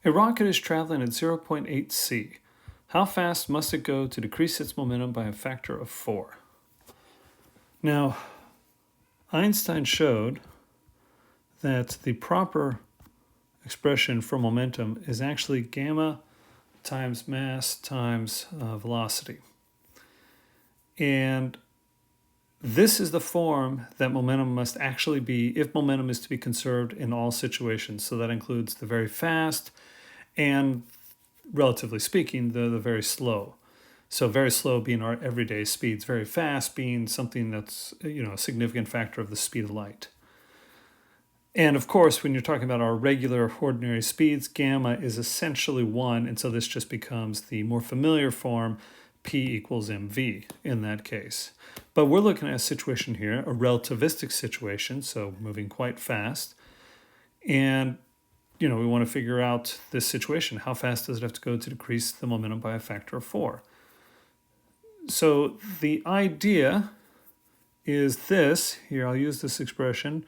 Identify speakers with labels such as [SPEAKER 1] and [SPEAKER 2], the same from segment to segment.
[SPEAKER 1] A rocket is traveling at 0.8 c. How fast must it go to decrease its momentum by a factor of 4? Now, Einstein showed that the proper expression for momentum is actually gamma times mass times velocity. And this is the form that momentum must actually be if momentum is to be conserved in all situations. So that includes the very fast and, relatively speaking, the very slow. So very slow being our everyday speeds, very fast being something that's a significant factor of the speed of light. And of course, when you're talking about our regular ordinary speeds, gamma is essentially 1, and so this just becomes the more familiar form, P equals mv in that case. But we're looking at a situation here, a relativistic situation, so moving quite fast. And we want to figure out this situation. How fast does it have to go to decrease the momentum by a factor of 4? So the idea is this, here I'll use this expression,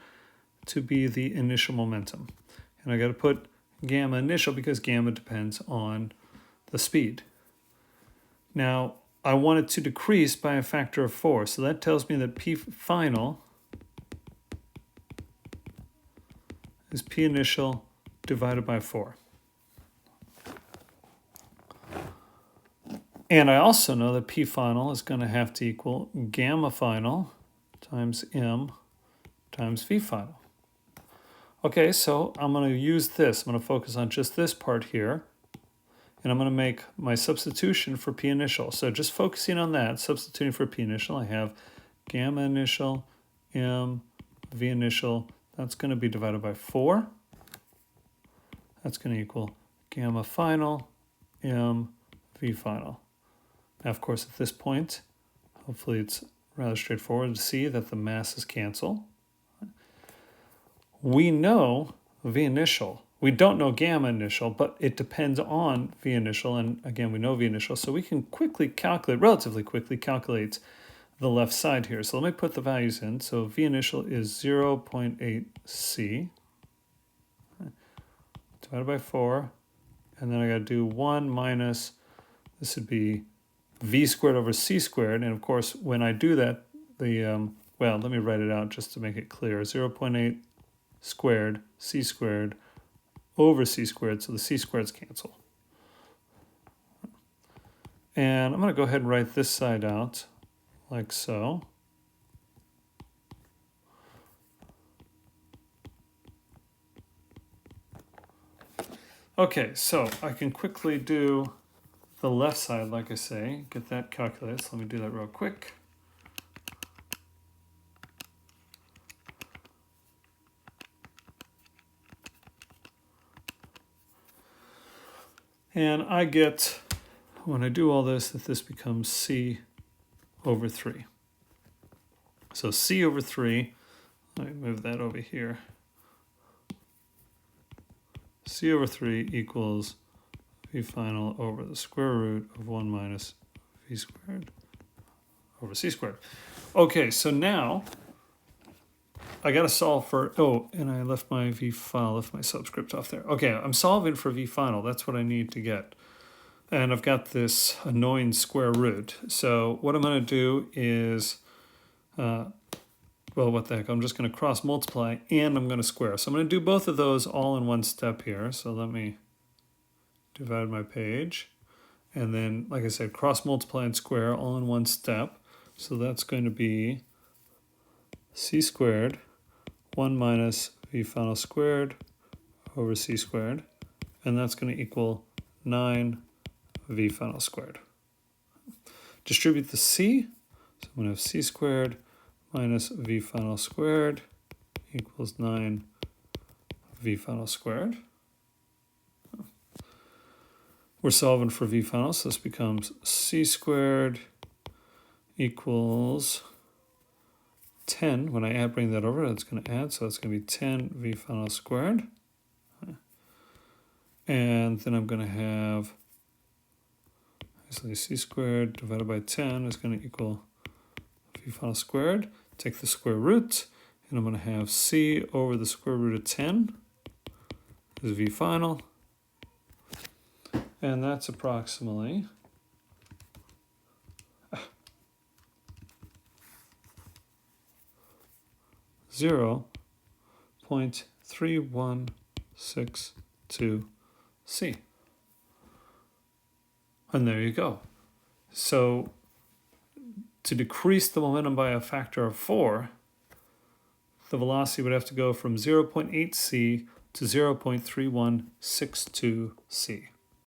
[SPEAKER 1] to be the initial momentum. And I got to put gamma initial because gamma depends on the speed. Now, I want it to decrease by a factor of 4. So that tells me that P final is P initial divided by 4. And I also know that P final is going to have to equal gamma final times M times V final. Okay, so I'm going to use this. I'm going to focus on just this part here. And I'm going to make my substitution for P initial. So just focusing on that, substituting for P initial, I have gamma initial, M, V initial. That's going to be divided by 4. That's going to equal gamma final, M, V final. Now, of course, at this point, hopefully it's rather straightforward to see that the masses cancel. We know V initial. We don't know gamma initial, but it depends on V initial. And again, we know V initial, so we can relatively quickly calculate the left side here. So let me put the values in. So V initial is 0.8 c divided by 4. And then I got to do 1 minus, this would be V squared over C squared. And of course, when I do that, well, let me write it out just to make it clear. 0.8 squared, C squared, over C squared, so the C squareds cancel. And I'm going to go ahead and write this side out like so. Okay, so I can quickly do the left side, like I say, get that calculated. So let me do that real quick. And I get, when I do all this, that this becomes C over 3. So C over 3, let me move that over here. C over 3 equals V final over the square root of 1 minus V squared over C squared. Okay, so now I got to solve for, and I left my V final, left my subscript off there. Okay, I'm solving for V final. That's what I need to get. And I've got this annoying square root. So what I'm going to do is, well, what the heck, I'm just going to cross multiply and I'm going to square. So I'm going to do both of those all in one step here. So let me divide my page. And then, like I said, cross multiply and square all in one step. So that's going to be C squared 1 minus V final squared over C squared. And that's going to equal 9 V final squared. Distribute the C. So I'm going to have C squared minus V final squared equals 9 V final squared. We're solving for V final, so this becomes C squared equals 10. When I bring that over, that's going to add, so it's going to be 10 V final squared. And then I'm going to have, so C squared divided by 10 is going to equal V final squared. Take the square root, and I'm going to have C over the square root of 10 is V final. And that's approximately 0.3162 c. And there you go. So to decrease the momentum by a factor of 4, the velocity would have to go from 0.8 c to 0.3162 c.